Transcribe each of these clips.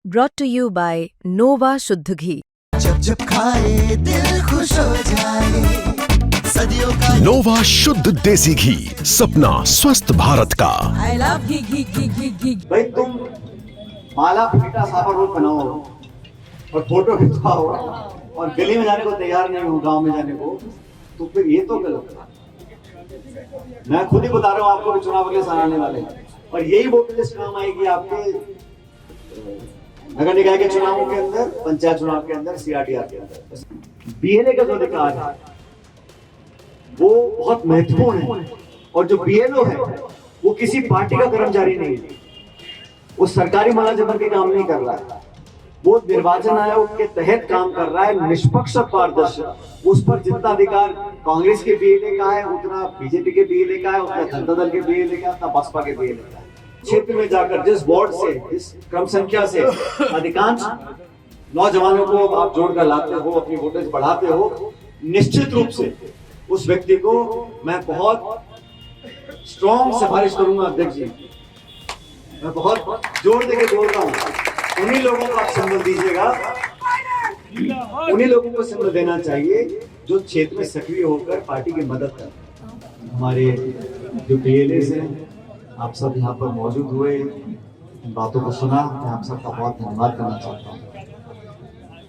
brought to you by Nova शुद्ध घी। जब जब खाए दिल खुश हो जाए, सदियों का नोवा शुद्ध देसी घी, सपना स्वस्थ भारत का। I love घी घी घी घी घी। भाई तुम माला फीटा साफा रोड बनाओ और फोटो खिंचवाओ और गली में जाने को तैयार नहीं हो, गांव में जाने को, तो फिर ये तो गलत है। मैं खुद ही बता रहा हूँ आपको भी चुनाव के लिए सराहने वाले हैं और यही वोट लिस्ट काम आएगी आपके नगर निकाय के चुनावों के अंदर, पंचायत चुनाव के अंदर, सीआरटीआर के अंदर। बीएलए का जो अधिकार है वो बहुत महत्वपूर्ण है और जो बीएलओ है वो किसी पार्टी का कर्मचारी नहीं है, वो सरकारी मुलाजिमत के काम नहीं कर रहा है, वो निर्वाचन आयोग के तहत काम कर रहा है, निष्पक्ष और पारदर्शी। उस पर जितना अधिकार कांग्रेस के बीएलए का है उतना बीजेपी के बीएलए का है, उतना जनता दल के बीएलए का, उतना बसपा के बीएलए का है। क्षेत्र में जाकर जिस वार्ड से, जिस क्रम संख्या से अधिकांश नौजवानों को आप जोड़कर लाते हो, अपनी वोटेज बढ़ाते हो, निश्चित रूप से उस व्यक्ति को मैं बहुत स्ट्रॉन्ग सिफारिश करूंगा अध्यक्ष जी। मैं बहुत जोर देकर बोल रहा हूँ, उन्हीं लोगों को आप सिंबल दीजिएगा, उन्हीं लोगों को सिंबल देना चाहिए जो क्षेत्र में सक्रिय होकर पार्टी की मदद कर। हमारे जो बीएलए हैं, आप सब यहाँ पर मौजूद हुए, इन बातों को सुना, मैं आप सबका बहुत धन्यवाद करना चाहता हूँ।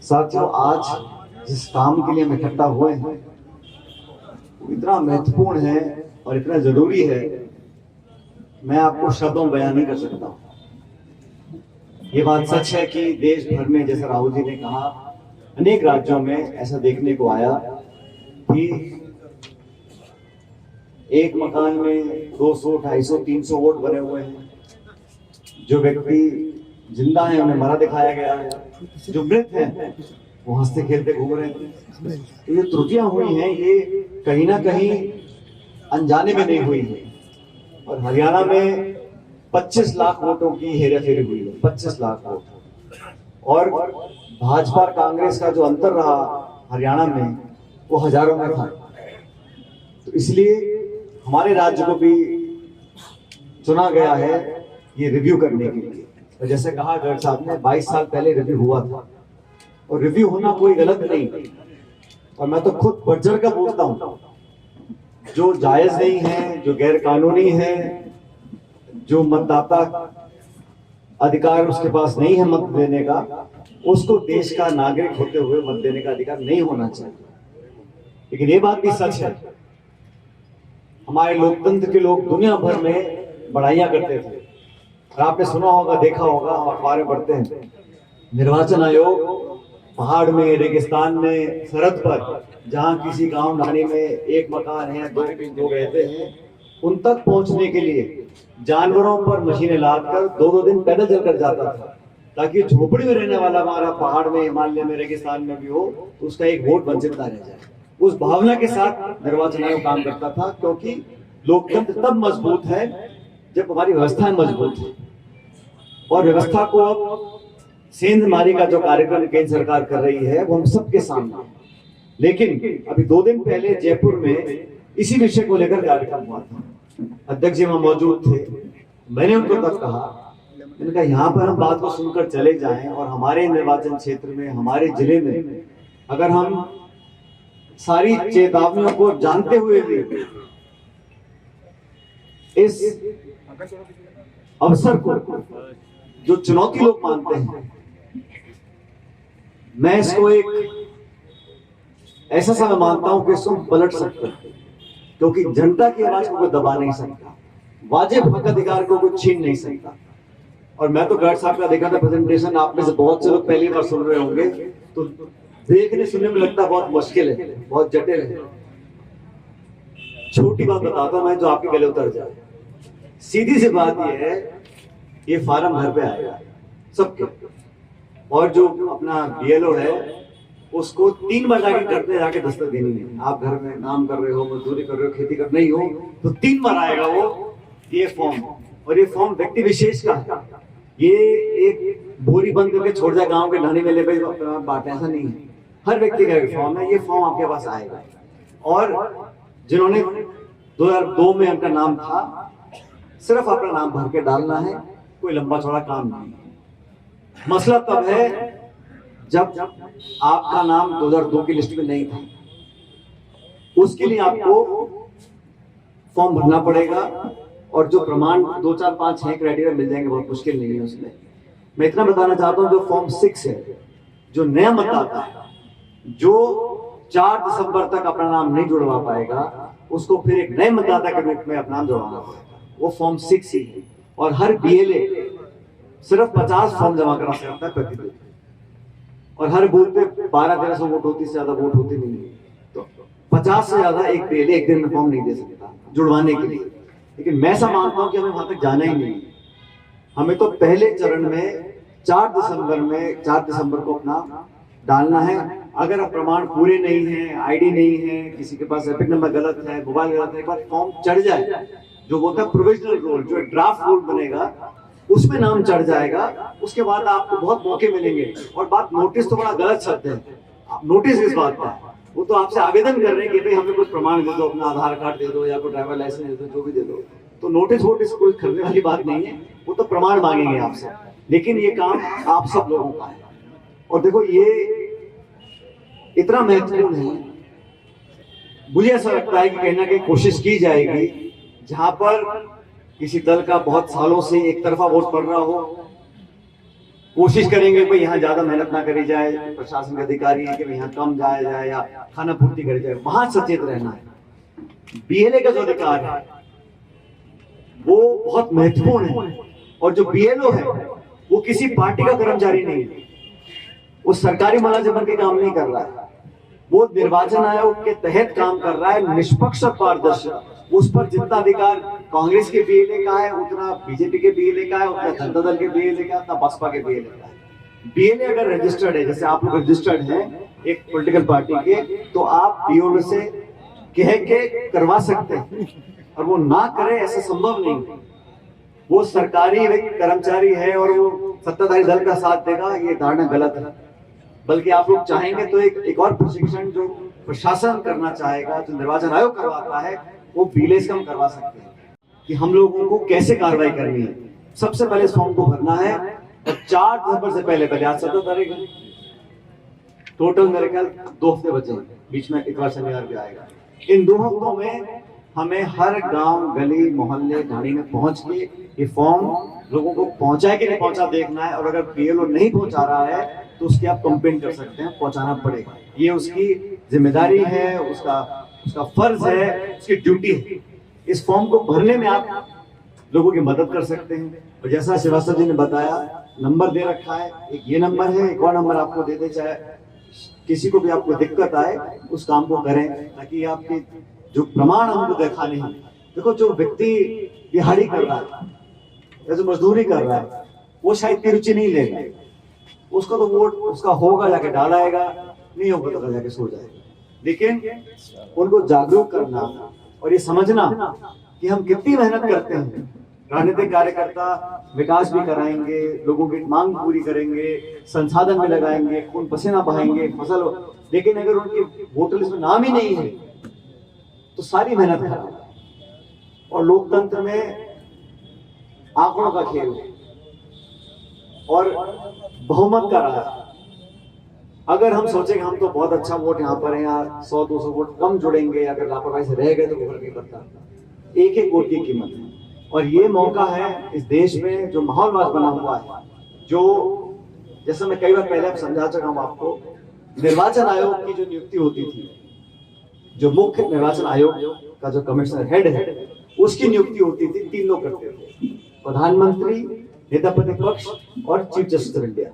साथियों, आज जिस काम के लिए हम इकट्ठा हुए हैं वो इतना महत्वपूर्ण है और इतना जरूरी है, मैं आपको शब्दों में बयान नहीं कर सकता। ये बात सच है कि देश भर में, जैसा राहुल जी ने कहा, अनेक राज्यों में ऐसा देखने को आया कि एक मकान में 200, 250, 300 वोट बने हुए हैं। जो व्यक्ति जिंदा है उन्हें मरा दिखाया गया है, जो मृत हैं वो हंसते खेलते घूम रहे हैं। तो ये त्रुटियां हुई हैं, ये कहीं ना कहीं अनजाने में नहीं हुई है। और हरियाणा में 25 लाख वोटों की हेराफेरी हुई है, 25 लाख वोट। और भाजपा और कांग्रेस का जो अंतर रहा हरियाणा में वो हजारों में था। तो इसलिए हमारे राज्य को भी चुना गया है ये रिव्यू करने के लिए। और जैसे कहा गर्ग साहब ने, 22 साल पहले रिव्यू हुआ था और रिव्यू होना कोई गलत नहीं। और मैं तो खुद बढ़ चढ़ कर बोलता हूँ, जो जायज नहीं है, जो गैर कानूनी है, जो मतदाता अधिकार उसके पास नहीं है मत देने का, उसको देश का नागरिक होते हुए मत देने का अधिकार नहीं होना चाहिए। लेकिन ये बात भी सच है, हमारे लोकतंत्र के लोग दुनिया भर में बड़ाइयां करते थे। और आपने सुना होगा, देखा होगा, हम अखबारें पढ़ते हैं, निर्वाचन आयोग पहाड़ में, रेगिस्तान में, सरहद पर, जहां किसी गांव ढाणी में एक मकान है, 2 लोग रहते हैं, उन तक पहुंचने के लिए जानवरों पर मशीनें लादकर 2-2 दिन पैदल चलकर जाता था, ताकि झोपड़ी में रहने वाला हमारा पहाड़ में, हिमालय में, रेगिस्तान में भी हो तो उसका एक वोट वंचित न रह जाए। उस भावना के साथ निर्वाचन आयोग काम करता था, क्योंकि लोकतंत्र तब मजबूत है जब हमारी व्यवस्थाएं मजबूत है। और व्यवस्था को अब सेंधमारी का जो कार्यक्रम केंद्र सरकार कर रही है वो हम सबके सामने। लेकिन अभी 2 दिन पहले जयपुर में इसी विषय को लेकर कार्यक्रम हुआ था, अध्यक्ष जी वहां मौजूद थे। मैंने उनको तब कहा, मैंने कहा यहाँ पर हम बात को सुनकर चले जाएं और हमारे निर्वाचन क्षेत्र में, हमारे जिले में अगर हम सारी चेतावनियों को जानते हुए भी इस अवसर को जो चुनौती लोग मानते हैं, मैं इसको एक ऐसा समय मानता हूं कि इसको पलट सकते हैं, क्योंकि जनता की आवाज को कोई दबा नहीं सकता, वाजिब हक अधिकार को कोई छीन नहीं सकता। और मैं तो गर्ग साहब का देखा था प्रेजेंटेशन, आप में से बहुत से लोग पहली बार सुन रहे होंगे, तो देखने सुनने में लगता बहुत मुश्किल है, बहुत जटिल है। छोटी बात बताता हूं मैं जो आपके गले उतर जाए। सीधी सी बात यह है, ये फार्म घर पे आएगा सबके, और जो अपना बीएलओ है उसको 3 बार जाके दस्तक देनी है। आप घर में काम कर रहे हो, मजदूरी कर रहे हो, खेती कर नहीं हो, तो 3 बार आएगा वो ये फॉर्म। और ये फॉर्म व्यक्ति विशेष का है, ये एक बोरी बंद करके छोड़ जाए गांव के ढाणी में ले बांटे, ऐसा नहीं है। हर व्यक्ति का फॉर्म है, ये फॉर्म आपके पास आएगा। और जिन्होंने 2002 में उनका नाम था, सिर्फ अपना नाम भर के डालना है, कोई लंबा चौड़ा काम नहीं। मसला तब है जब आपका नाम 2002 की लिस्ट में नहीं था। उसके लिए आपको फॉर्म भरना पड़ेगा और जो प्रमाण 2 4 5 6 क्राइटेरिया मिल जाएंगे, बहुत मुश्किल नहीं है उसमें। मैं इतना बताना चाहता हूं, जो फॉर्म 6 है, जो नया मतदाता है, जो 4 दिसंबर तक अपना नाम नहीं जुड़वा पाएगा, उसको फिर एक नए मतदाता के रूप में अपना नाम जुड़वाना पड़ेगा। वो फॉर्म 6 ही है। और हर बीएलए सिर्फ 50 फॉर्म जमा करा सकता है प्रतिदिन, और हर बूथ पे 1200-1300 वोट होती, से ज्यादा वोट होती नहीं है। तो 50 से ज्यादा एक बीएलए एक दिन में फॉर्म नहीं दे सकता जुड़वाने के लिए। लेकिन मैं ऐसा मानता हूं कि हमें वहां तक जाना ही नहीं, हमें तो पहले चरण में 4 दिसंबर को अपना डालना है। अगर आप प्रमाण पूरे नहीं है, आईडी नहीं है, किसी के पास एपिक नंबर गलत है, मोबाइल गलत है, एक बार फॉर्म चढ़ जाए, जो होता है प्रोविजनल रोल, जो ड्राफ्ट रोल बनेगा, उसमें नाम चढ़ जाएगा, उसके बाद आपको बहुत मौके मिलेंगे। और बात नोटिस तो बड़ा गलत शब्द है, नोटिस इस बात का है, वो तो आपसे आवेदन कर रहे हैं कि भाई हमें कुछ प्रमाण दे दो, अपना आधार कार्ड दे दो या कोई ड्राइवर लाइसेंस दे दो, जो भी दे दो। तो नोटिस वोटिस कोई करने वाली बात नहीं है, वो तो प्रमाण मांगेंगे आपसे। लेकिन ये काम आप सब लोगों का है। और देखो, ये इतना महत्वपूर्ण है, मुझे ऐसा लगता है कि कहीं ना कहीं कोशिश की जाएगी, जहां पर किसी दल का बहुत सालों से एक तरफा वोट पड़ रहा हो, कोशिश करेंगे भाई यहाँ ज्यादा मेहनत ना करी जाए, प्रशासन के अधिकारी है कि यहाँ कम जाया जाए या खाना पूर्ति करी जाए, वहां सचेत रहना है। बीएलए का जो अधिकार है वो बहुत महत्वपूर्ण है। और जो बीएलओ है वो किसी पार्टी का कर्मचारी नहीं है, वो सरकारी मुलाजिम बन के काम नहीं कर रहा है, वो निर्वाचन आयोग के तहत काम कर रहा है, निष्पक्ष और पारदर्शी। उस पर जितना अधिकार कांग्रेस के बीएलए का है, उतना बीजेपी के बीएलए का है, उतना जनता दल के बीएलए का, उतना बसपा के बीएलए का है। बीएलए अगर रजिस्टर्ड है, जैसे आप लोग रजिस्टर्ड हैं एक पॉलिटिकल पार्टी के, तो आप बीएलओ से कह के करवा सकते हैं, और वो ना करे ऐसा संभव नहीं। वो सरकारी कर्मचारी है और वो सत्ताधारी दल का साथ देगा, ये धारणा गलत है। बल्कि आप लोग चाहेंगे तो एक और प्रशिक्षण जो प्रशासन करना चाहेगा, जो निर्वाचन आयोग करवाता है, वो बीएलए से हम करवा सकते हैं कि हम लोगों को कैसे कार्रवाई करनी है। सबसे पहले इस फॉर्म को भरना है, और 4 दिसंबर से पहले आज 17 तारीख, टोटल मेरे ख्याल 2 हफ्ते बचे, बीच में एक बार शनिवार भी आएगा। इन 2 हफ्तों में हमें हर गांव, गली, मोहल्ले, ढाणी में पहुंच के ये फॉर्म लोगों को पहुंचाए कि नहीं पहुंचा देखना है। और अगर बीएलओ नहीं पहुंचा रहा है तो उसकी आप कंप्लेंट कर सकते हैं, पहुंचाना पड़ेगा। ये उसकी जिम्मेदारी है, उसका फर्ज है, उसकी ड्यूटी है। इस फॉर्म को भरने में आप लोगों की मदद कर सकते हैं। और जैसा श्रीवास्तव जी ने बताया, नंबर दे रखा है, एक ये नंबर है, एक और नंबर आपको दे दे, चाहे किसी को भी आपको दिक्कत आए उस काम को करें, ताकि आपके जो प्रमाण हमको दिखाने हैं। देखो, जो व्यक्ति दिहाड़ी कर रहा है या जो मजदूरी कर रहा है, वो शायद इतनी रुचि नहीं लेगा, उसका तो वोट उसका होगा, जाके डालाएगा, नहीं होगा तो जाके सो जाएगा। लेकिन उनको जागरूक करना और ये समझना कि हम कितनी मेहनत करते हैं, राजनीतिक कार्यकर्ता विकास भी कराएंगे, लोगों की मांग पूरी करेंगे, संसाधन में लगाएंगे, खून पसीना बहाएंगे, फसल, लेकिन अगर उनके वोटर लिस्ट में नाम ही नहीं है तो सारी मेहनत खराब। और लोकतंत्र में आंकड़ों का खेल है और बहुमत का रहा। अगर हम सोचें कि हम तो बहुत अच्छा वोट यहाँ पर है, यहाँ 100-200 वोट कम जुड़ेंगे, अगर लापरवाही से रह गए तो फर्क नहीं पड़ता। एक एक वोट की कीमत है। और ये मौका है इस देश में जो माहौलवाद बना हुआ है, जो जैसे मैं कई बार पहले समझा चुका हूं आपको, निर्वाचन आयोग की जो नियुक्ति होती थी, जो मुख्य निर्वाचन आयोग का जो कमिश्नर हेड है, उसकी नियुक्ति होती थी, 3 लोग करते थे, प्रधानमंत्री, नेता प्रतिपक्ष और चीफ जस्टिस ऑफ इंडिया।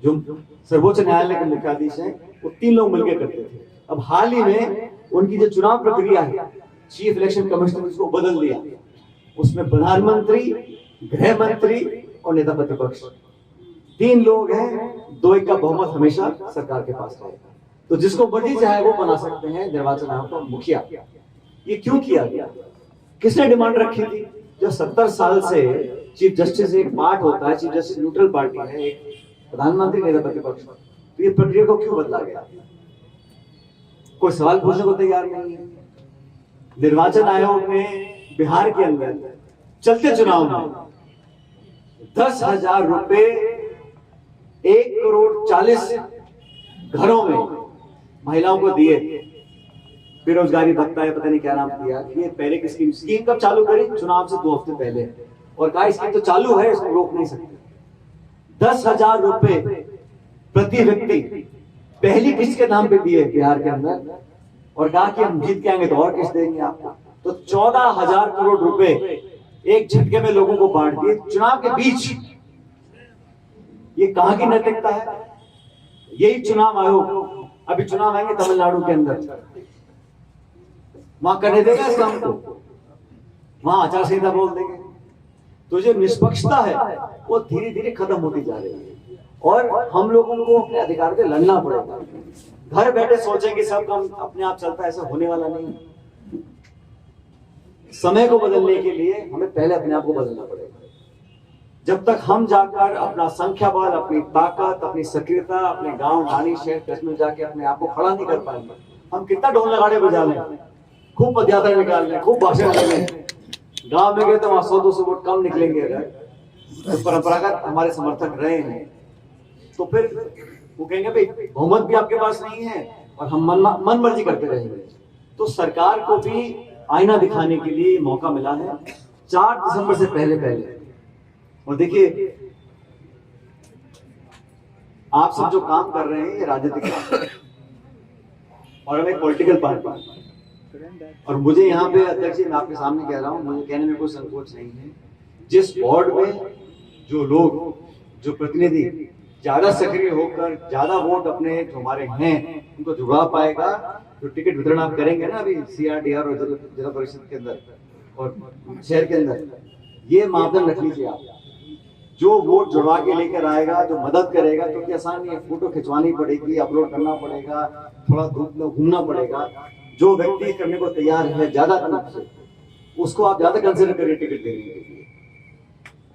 जो सर्वोच्च न्यायालय के मुख्याधीश हैं, वो 3 लोग मिलकर करते थे। अब हाल ही में उनकी जो चुनाव प्रक्रिया है, चीफ इलेक्शन कमिश्नर उसको बदल दिया, उसमें प्रधानमंत्री, गृह मंत्री और नेता प्रतिपक्ष 3 लोग हैं, 2-1 का बहुमत हमेशा सरकार के पास रहेगा। तो जिसको मर्जी चाहे वो बना सकते हैं निर्वाचन आयोग का मुखिया। ये क्यों किया गया, किसने डिमांड रखी थी? जो 70 साल से चीफ जस्टिस एक पार्ट होता है, चीफ जस्टिस न्यूट्रल पार्टी है, एक प्रधानमंत्री, नेता प्रतिपक्ष, तो ये प्रक्रिया को क्यों बदला गया? कोई सवाल पूछने को तैयार नहीं है। निर्वाचन आयोग ने बिहार के अंदर चलते चुनाव में 10,000 रुपए 1,40 घरों में महिलाओं को दिए। बेरोजगारी भत्ता है, पता नहीं क्या नाम दिया। ये पहले की स्कीम कब चालू करी? चुनाव से 2 हफ्ते पहले। और कहा स्कीम तो चालू है, इसको रोक नहीं सकते। 10,000 रुपए प्रति व्यक्ति पहली किस्त के नाम पे दिए बिहार के अंदर, और कहा कि हम जीत के आएंगे तो और किस्त देंगे आपको। तो 14,000 करोड़ रुपए एक झटके में लोगों को बांट दिए चुनाव के बीच। ये कहां की नैतिकता है? यही चुनाव आयोग, अभी चुनाव आएंगे तमिलनाडु के अंदर, वहां करने देगा इस काम को? वहां आचार संहिता बोल देंगे। तो जो निष्पक्षता है वो धीरे धीरे खत्म होती जा रही है, और हम लोगों को अपने अधिकार पे लड़ना पड़ेगा। घर बैठे सोचें कि सब काम अपने आप चलता है, ऐसा होने वाला नहीं। समय को बदलने के लिए हमें पहले अपने आप को बदलना पड़ेगा। जब तक हम जाकर अपना संख्या बल, अपनी ताकत, अपनी सक्रियता अपने गांव, ढाणी, शहर, कस्बे में जाके अपने आप को खड़ा नहीं कर पाएंगे, हम कितना ढोल नगाड़े बजा लें, खूब पदयात्रा निकाल लें, खूब भाषण दें, गांव में गए तो वहां 100-200 वोट कम निकलेंगे। अगर तो परंपरागत हमारे समर्थक रहे हैं तो फिर वो कहेंगे भाई बहुमत भी आपके पास नहीं है और हम मन मर्जी करते रहेंगे। तो सरकार को भी आईना दिखाने के लिए मौका मिला है 4 दिसंबर से पहले। और देखिए, आप सब जो काम कर रहे हैं ये राजनीतिक काम है, और हम एक पॉलिटिकल पार्टी। और मुझे यहाँ पे अध्यक्ष जी, मैं आपके सामने कह रहा हूँ, मुझे कहने में कोई संकोच नहीं है। जिस बोर्ड में जो लोग, जो प्रतिनिधि ज्यादा सक्रिय होकर ज्यादा वोट अपने जो हमारे हैं उनको जुड़ा पाएगा, जो टिकट वितरण आप करेंगे ना अभी CRDR और जिला परिषद के अंदर और शहर के अंदर, ये मापदंड रख लीजिए आप। जो वोट जुड़वा के लेकर आएगा, जो मदद करेगा, क्योंकि आसान नहीं है, फोटो खिंचवानी पड़ेगी, अपलोड करना पड़ेगा, थोड़ा धूप में घूमना पड़ेगा। जो व्यक्ति करने को तैयार है ज्यादा रूप से, उसको आप ज्यादा कंसिडर करिए टिकट देने के लिए।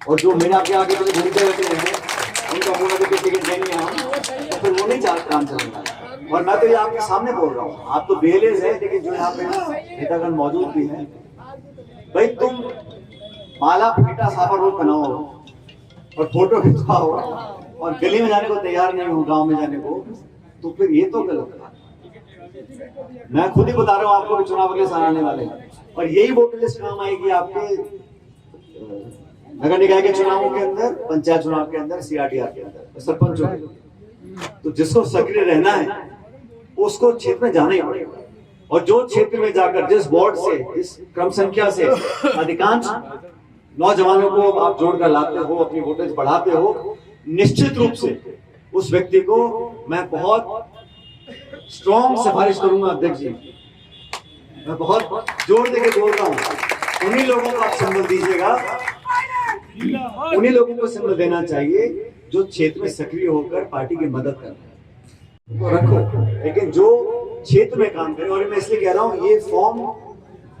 और जो मेरे आपके आगे पीछे घूमते रहते हैं उनका बोला कि टिकट देंगे हम, तो फिर वो नहीं काम चलेगा। और मैं तो ये आपके सामने बोल रहा हूँ, आप तो बेलेज है, लेकिन जो यहाँ पे नेतागण मौजूद भी है, भाई तुम माला फेटा साफा रोड बनाओ और फोटो खिंचवाओ और गली में जाने को तैयार नहीं हो, गांव में जाने को, तो फिर ये तो गलत है। मैं खुद ही बता रहा हूँ आपको, चुनाव के साथ आने वाले हैं, और यही वोटर लिस्ट काम आएगी आपके नगर निकाय के चुनावों के अंदर, पंचायत चुनाव के अंदर, CRDR के अंदर, सरपंच के। तो जिसको सक्रिय रहना है उसको क्षेत्र में जाना ही पड़ेगा। और जो क्षेत्र में जाकर जिस वार्ड से, जिस क्रम संख्या से अधिकांश नौजवानों को आप जोड़कर लाते हो, अपनी वोटेज बढ़ाते हो, निश्चित रूप से उस व्यक्ति को मैं बहुत स्ट्रॉन्ग सिफारिश करूंगा अध्यक्ष जी, मैं बहुत जोर देकर बोल रहा हूं, उन्हीं लोगों को आप संबल दीजिएगा, उन्हीं लोगों को संबल देना चाहिए जो क्षेत्र में सक्रिय होकर पार्टी की मदद कर रहे हैं, तो रखो। लेकिन जो क्षेत्र में काम करे, और मैं इसलिए कह रहा हूं, ये फॉर्म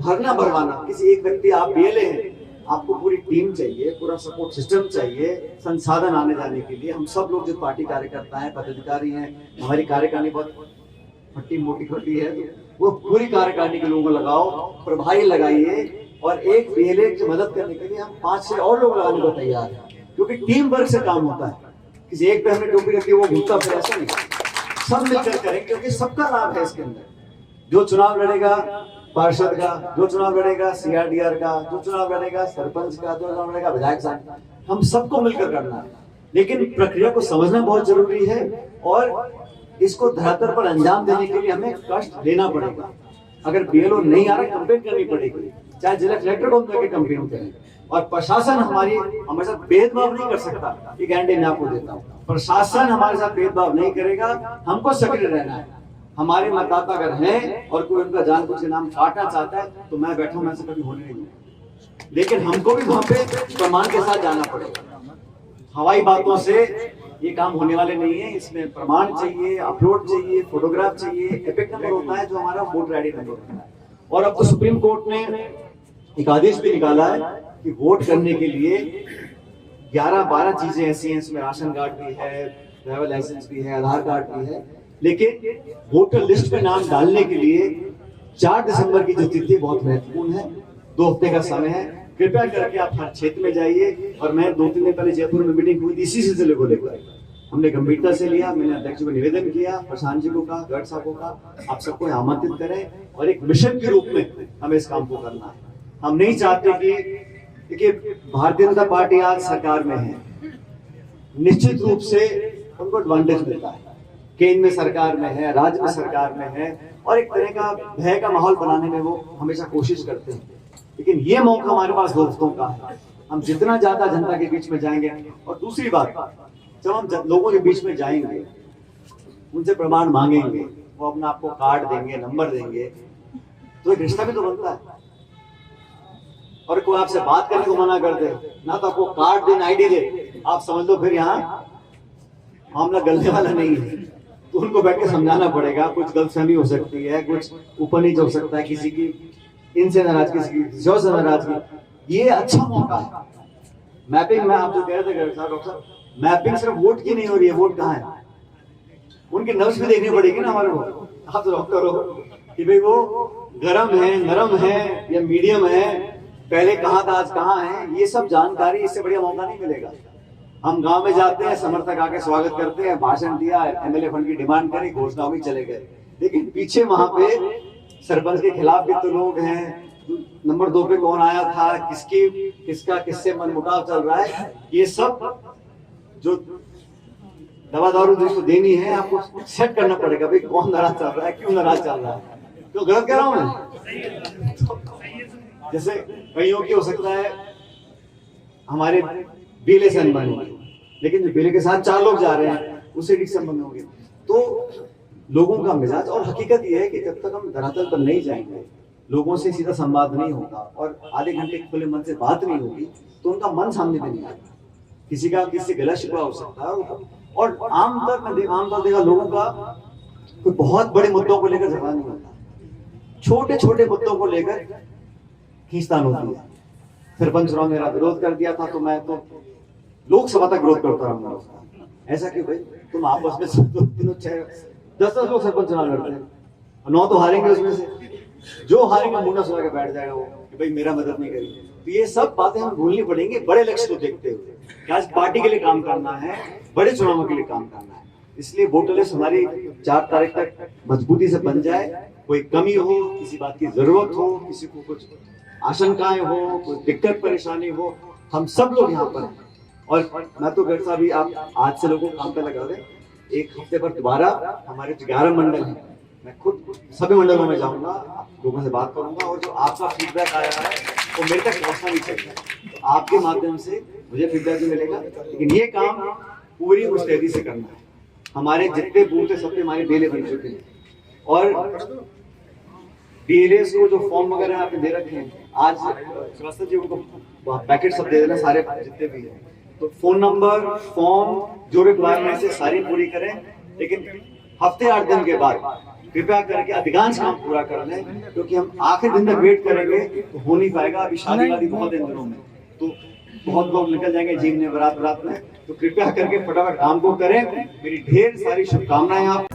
भरवाना किसी एक व्यक्ति, आप BLA हैं, आपको पूरी टीम चाहिए, पूरा सपोर्ट सिस्टम चाहिए, संसाधन आने जाने के लिए। हम सब लोग जो पार्टी कार्यकर्ता हैं, पदाधिकारी हैं, हमारी कार्यकारिणी बहुत फट्टी मोटी है, तो वो पूरी कार्यकारिणी के लोगों को लगाओ, प्रभारी लगाइए, और एक BLA की मदद करने के लिए हम 5-6 और लोग लगाने को तैयार हैं, क्योंकि टीम वर्क से काम होता है। किसी एक पे हमने टोपी रखी वो घूमता फिर ऐसा नहीं, सब मिलकर करें, क्योंकि सबका लाभ है इसके अंदर। जो चुनाव लड़ेगा पार्षद का, जो चुनाव लड़ेगा CRDR का, जो चुनाव लड़ेगा सरपंच का, जो चुनाव लड़ेगा विधायक साहब, हम सबको मिलकर करना है। लेकिन प्रक्रिया को समझना बहुत जरूरी है, और इसको धरातल पर अंजाम देने के लिए हमें कष्ट लेना पड़ेगा। अगर BLO नहीं आ रहा, कंप्लेंट करनी पड़ेगी, चाहे जिला कलेक्टर को हम जाके कंप्लेंट करें। और प्रशासन हमारे साथ भेदभाव नहीं कर सकता, ये गारंटी मैं आपको देता हूँ। प्रशासन हमारे साथ भेदभाव नहीं करेगा, हमको सक्रिय रहना है। हमारे मतदाता अगर हैं और कोई उनका जानबूझ के नाम काटना चाहता है, तो मैं बैठा हूं, मैं ऐसा कभी होने नहीं दूंगा। लेकिन हमको भी वहां पे प्रमाण के साथ जाना पड़ेगा। हवाई बातों से ये काम होने वाले नहीं है, इसमें प्रमाण चाहिए, अपलोड चाहिए, फोटोग्राफ चाहिए, एपिक नंबर होता है जो हमारा वोटर ID नंबर होता है। और अब तो सुप्रीम कोर्ट ने एक आदेश भी निकाला है कि वोट करने के लिए 11-12 चीजें ऐसी हैं, इसमें राशन कार्ड भी है, ड्राइवर लाइसेंस भी है, आधार कार्ड भी है, लेकिन वोटर लिस्ट में नाम डालने के लिए 4 दिसंबर की जो तिथि बहुत महत्वपूर्ण है, 2 हफ्ते का समय है। कृपया करके आप हर क्षेत्र में जाइए, और मैं 2-3 दिन पहले जयपुर में मीटिंग हुई थी इसी सिलसिले को लेकर, हमने गंभीरता से लिया। मैंने अध्यक्ष को निवेदन किया, प्रशांत जी को कहा, गर्ग साहब को कहा, आप सबको आमंत्रित करें और एक मिशन के रूप में हमें इस काम को करना है। हम नहीं चाहते कि देखिए भारतीय जनता पार्टी आज सरकार में है, निश्चित रूप से उनको एडवांटेज मिलता है, केंद्र में सरकार में है, राज्य में सरकार में है, और एक तरह का भय का माहौल बनाने में वो हमेशा कोशिश करते हैं। लेकिन ये मौका हमारे पास दोस्तों का है, हम जितना ज्यादा जनता के बीच में जाएंगे। और दूसरी बात, जब हम लोगों के बीच में जाएंगे, उनसे प्रमाण मांगेंगे, वो अपना आपको कार्ड देंगे, नंबर देंगे, तो एक रिश्ता भी तो बनता है। और कोई आपसे बात करने को मना कर दे ना, तो आपको कार्ड दे, आईडी दे, आप समझ लो फिर यहाँ मामला गलने वाला नहीं है। तो उनको बैठ के समझाना पड़ेगा, कुछ गलतफहमी हो सकती है, कुछ ऊपर नीचे हो सकता है, किसी की इनसे नाराज, किसी की जो से नाराजगी। ये अच्छा मौका है। मैपिंग में आप जो कह रहे थे डॉक्टर साहब, मैपिंग सिर्फ वोट की नहीं हो रही है, वोट कहाँ है, उनकी नब्ज भी देखनी पड़ेगी ना हमारे को। आप तो डॉक्टर हो कि भाई वो गर्म है, नरम है या मीडियम है, पहले कहाँ था आज कहाँ है, ये सब जानकारी, इससे बढ़िया मौका नहीं मिलेगा। हम गांव में जाते हैं, समर्थक आके स्वागत करते हैं, भाषण दिया, एमएलए फंड की डिमांड करी, घोषणा हुई, चले गए। लेकिन पीछे वहां पे सरपंच के खिलाफ भी तो लोग हैं, नंबर 2 पे कौन आया था, किसका किससे मनमुटाव चल रहा है, ये सब जो दवा दारू जिसको देनी है, आपको सेट करना पड़ेगा, भाई कौन नाराज चल रहा है, क्यों नाराज चल रहा है, तो गलत कह रहा हूं मैं। जैसे कईयों की हो सकता है हमारे बेले से अनबन होगी, लेकिन जो बेले के साथ 4 लोग जा रहे हैं उससे ठीक संबंध होंगे। तो लोगों का मिजाज, और हकीकत यह है कि जब तक हम धरातल पर नहीं जाएंगे, लोगों से सीधा संवाद नहीं होगा और आधे घंटे खुले मन से बात नहीं होगी, तो उनका मन सामने भी नहीं आएगा। किसी का किसी गला शिकवा हो सकता है। और आमतौर देखा लोगों का कोई बहुत बड़े मुद्दों को लेकर झगड़ा नहीं होता, छोटे छोटे मुद्दों को लेकर खींचतान होती है। सरपंच चुनाव मेरा विरोध कर दिया था, तो मैं तो लोकसभा तक विरोध करता रहूंगा उसका। ऐसा क्यों भाई, तुम आपस में 10 लोग सरपंच चुनाव लड़ते हैं, 9 तो हारेंगे, उसमें से जो हारेंगे मुंडा सुना के बैठ जाएगा वो कि भाई मेरा मदद नहीं करी। तो ये सब बातें हम भूलनी पड़ेंगी बड़े लक्ष्य को देखते हुए, कि आज पार्टी के लिए काम करना है, बड़े चुनावों के लिए काम करना है। इसलिए वोटर लिस्ट हमारी 4 तारीख तक मजबूती से बन जाए। कोई कमी हो, किसी बात की जरूरत हो, किसी को कुछ आशंकाएं हो, कोई दिक्कत परेशानी हो, हम सब लोग यहाँ पर हैं। और मैं तो घर साहब, आप आज से लोगों को काम पे लगा दें, 1 हफ्ते पर दोबारा हमारे 11 मंडल हैं, मैं खुद सभी मंडलों में जाऊंगा, लोगों से बात करूंगा, और जो आपका फीडबैक आया है वो मेरे तक पहुंचना भी चाहिए। तो आपके माध्यम से मुझे फीडबैक भी मिलेगा, लेकिन ये काम पूरी मुस्तैदी से करना है। हमारे जितने बूथ है सबके हमारे बेले बन चुके हैं, और डीएलएस को जो फॉर्म वगैरह आपने दे रखे हैं, आज श्रीवास्तव जी उनको पैकेट सब दे देना, सारे जितने भी हैं। तो फोन नंबर, फॉर्म, जो रिक्वायरमेंट है सारी पूरी करें, लेकिन हफ्ते 8 दिन के बाद कृपया करके अधिकांश काम पूरा कर लें, क्योंकि हम आखिरी दिन तक वेट करेंगे तो हो नहीं पाएगा। अभी शादी वादी बहुत इन दिनों में, तो बहुत लोग निकल जाएंगे जीवन में, बारात में। तो कृपया करके फटाफट काम को करें। मेरी ढेर सारी शुभकामनाएं आप